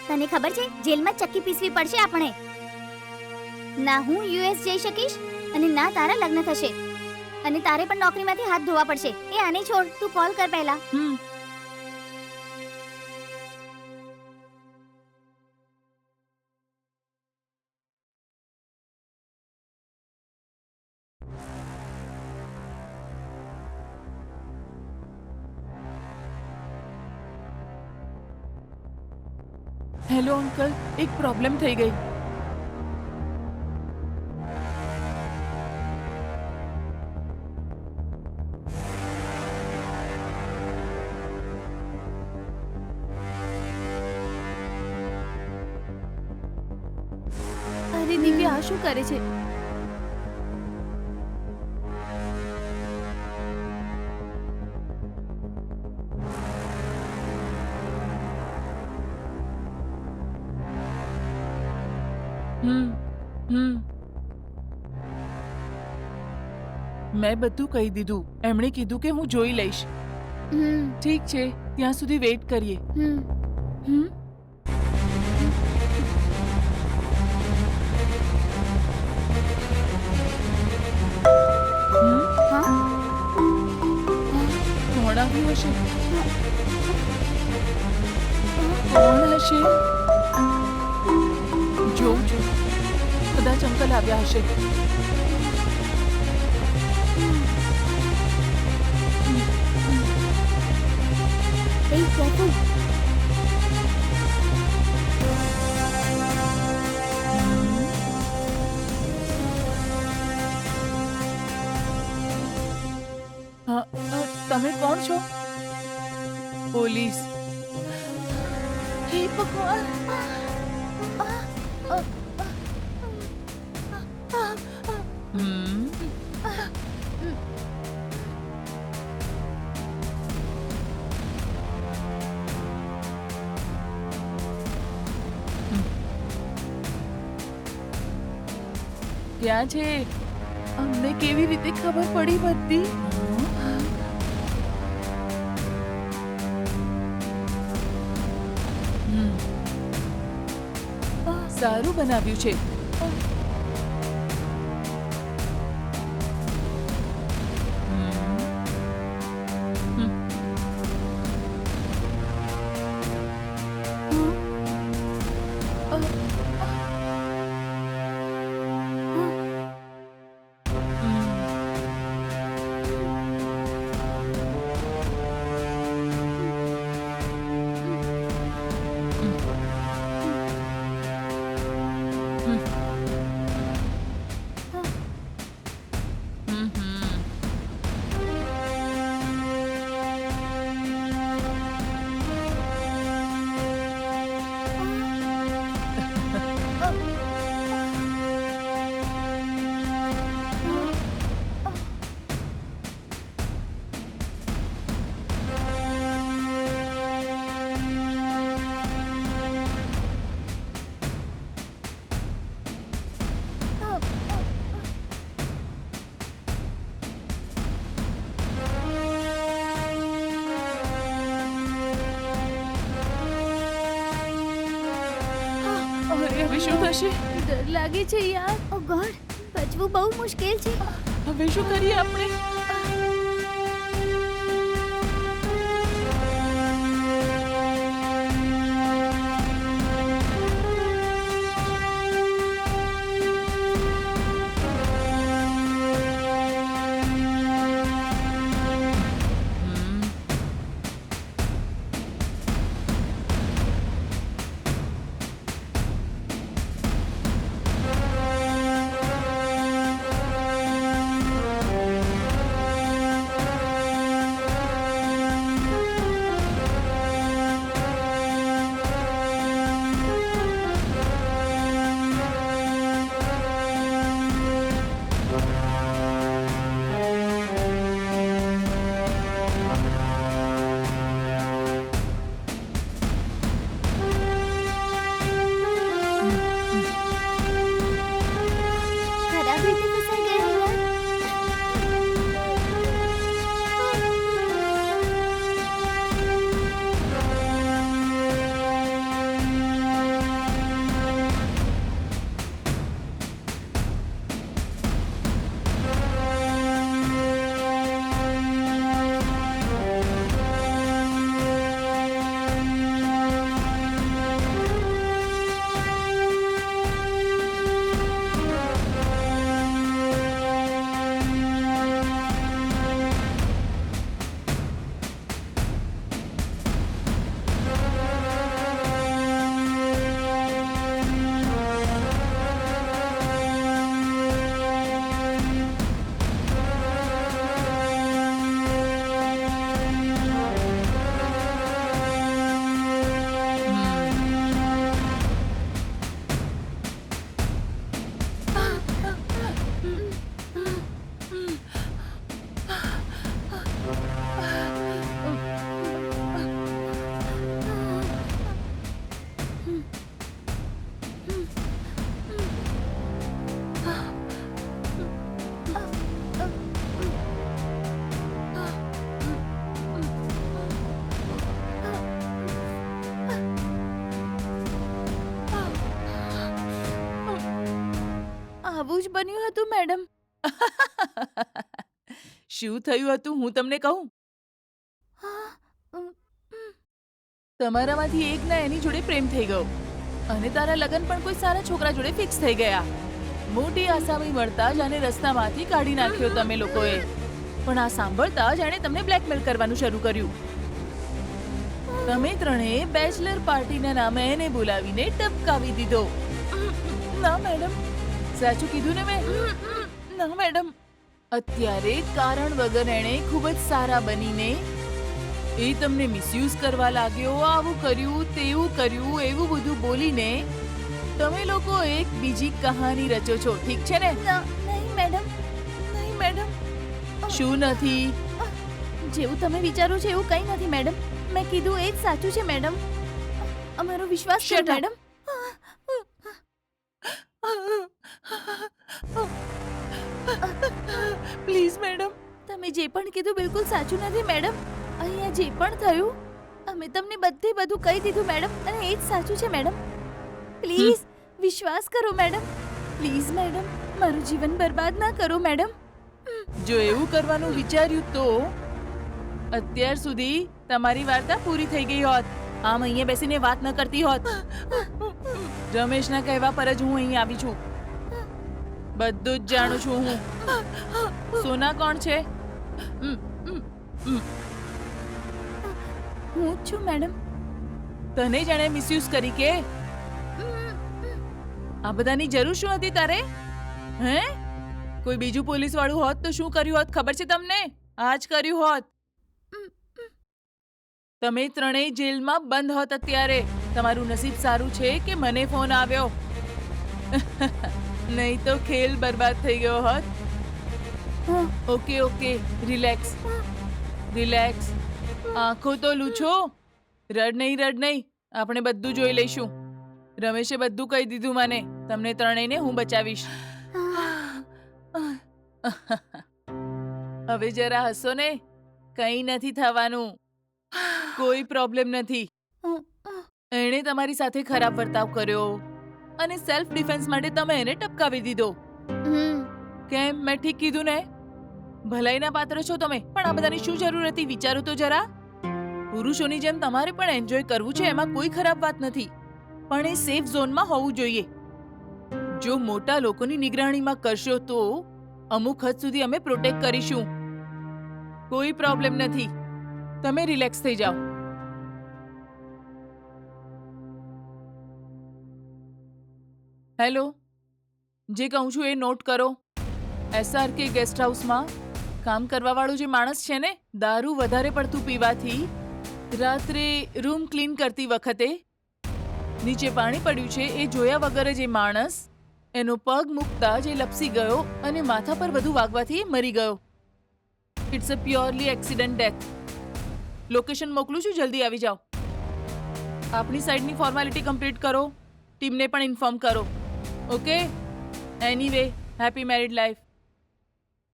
તને ખબર છે જેલમાં ચક્કી પીસવી પડશે આપણે. ના હું યુએસ જઈ શકીશ અને ના તારા લગ્ન થશે અને તારે પણ નોકરીમાંથી હાથ ધોવા પડશે. એ આને છોડ, તું કોલ કર પહેલા. હેલો અંકલ, એક પ્રોબ્લેમ થઈ ગઈ. અરે દિવ્યા, આ શું કરે છે? મેં બધું કહી દીધું. એમણે કીધું કે હું જોઈ લઈશ. ઠીક છે, ત્યાં સુધી વેઇટ કરીએ. કોણ આવ્યું હશે? કોણ હશે? જોઉં છું, કદાચ અંકલ આવ્યા હશે. એ કેફુલ. તમે કોણ છો? પોલીસ. હે ભગવાન! ક્યાં છે? અમને કેવી રીતે ખબર પડી બધી? સારું બનાવ્યું છે. હવે શું થશે? ડર લાગે છે યાર. ઓ ગોડ, બચવું બહુ મુશ્કેલ છે. હવે શું કરીએ આપણે? આવું જ બન્યું હતું મેડમ. શું થયું હતું હું તમને કહું. તમારામાંથી એકના એની જોડે પ્રેમ થઈ ગયો અને તારા લગ્ન પણ કોઈ સારા છોકરા જોડે ફિક્સ થઈ ગયા. મોટી આસામી મળતા જ આને રસ્તામાંથી કાઢી નાખ્યો તમે લોકોએ. પણ આ સાંભળતા જ એણે તમને બ્લેકમેલ કરવાનું શરૂ કર્યું. તમે ત્રણેય બેચલર પાર્ટીના નામે એને બોલાવીને ટપકાવી દીધો. ના મેડમ, સાચું કીધું ને મેં? ના મેડમ. અત્યારે કારણ વગર એણે ખૂબ જ સારા બનીને એ તમને મિસયુઝ કરવા લાગ્યો. આવું કર્યું, તેવું કર્યું, એવું બધું બોલીને તમે લોકો એક બીજી કહાની રચો છો. ઠીક છે ને? નહીં મેડમ, નહીં મેડમ. શું નથી? જેવું તમે વિચારો છો એવું કંઈ નથી મેડમ. મેં કીધું એ જ સાચું છે મેડમ. અમારો વિશ્વાસ છે Shut up. Madam. Please madam. તમે જે પણ કીધું બિલકુલ સાચું નથી મેડમ. અહીંયા જે પણ થયું અમે તમને બધું કહી દીધું મેડમ, અને એ જ સાચું છે મેડમ. પ્લીઝ વિશ્વાસ કરો મેડમ. પ્લીઝ મેડમ, મારું જીવન બરબાદ ના કરો મેડમ. જો એવું કરવાનું વિચાર્યું તો અત્યાર સુધી તમારી વાર્તા પૂરી થઈ ગઈ હોત. આમ અહીંયા બેસીને વાત ન કરતી હોત. રમેશના કહેવા પર જ હું અહીં આવી છું. બધું જ જાણું છું હું. સોના કોણ છે? હું જ છું મેડમ. તને જ એણે મિસયુઝ કરી કે? આ બધાની જરૂર શું હતી તારે? હે? કોઈ બીજું પોલીસ વાળું હોત તો શું કર્યું હોત ખબર છે તમને? આ જ કર્યું હોત. તમે ત્રણેય જેલમાં બંધ હોત અત્યારે. તમારું નસીબ સારું છે કે મને ફોન આવ્યો. નહીં તો ખેલ બરબાદ થઈ ગયો હોત. Okay okay, relax relax. આંખો તો લૂછો. રડ નહીં. આપણે બધું જોઈ લઈશું. રમેશે બધું કહી દીધું મને. તમને ત્રણેયને હું બચાવીશ. હવે જરા હસો ને. કંઈ નથી થવાનું. કોઈ પ્રોબ્લેમ નથી. એણે તમારી સાથે ખરાબ વર્તાવ કર્યો અને સેલ્ફ ડિફેન્સ માટે તમે એને ટપકાવી દીધો. કેમ, મેં ઠીક કીધું ને? ભલાઈના પાત્ર છો તમે, પણ આ બધાની શું જરૂર હતી? વિચારો તો જરા. પુરુષોની જેમ તમારે પણ એન્જોય કરવું છે, એમાં કોઈ ખરાબ વાત નથી, પણ એ સેફ ઝોનમાં હોવું જોઈએ. જો મોટા લોકોની નિગરાણીમાં કરશો તો અમુક હદ સુધી અમે પ્રોટેક્ટ કરીશું. કોઈ પ્રોબ્લેમ નથી. તમે રિલેક્સ થઈ જાઓ. હેલો, જે કહું છું એ નોટ કરો. SRK ગેસ્ટ હાઉસમાં કામ કરવાવાળો જે માણસ છે ને, દારૂ વધારે પડતું પીવાથી રાત્રે રૂમ ક્લીન કરતી વખતે નીચે પાણી પડ્યું છે એ જોયા વગર જ એ માણસ એનો પગ મૂકતા જ એ લપસી ગયો અને માથા પર વધુ વાગવાથી એ મરી ગયો. It's a purely accident death. Location મોકલું છું, જલ્દી આવી જાઓ. આપણી સાઈડની ફોર્માલિટી કમ્પ્લીટ કરો. ટીમને પણ ઇન્ફોર્મ કરો. Okay? Anyway, happy married life.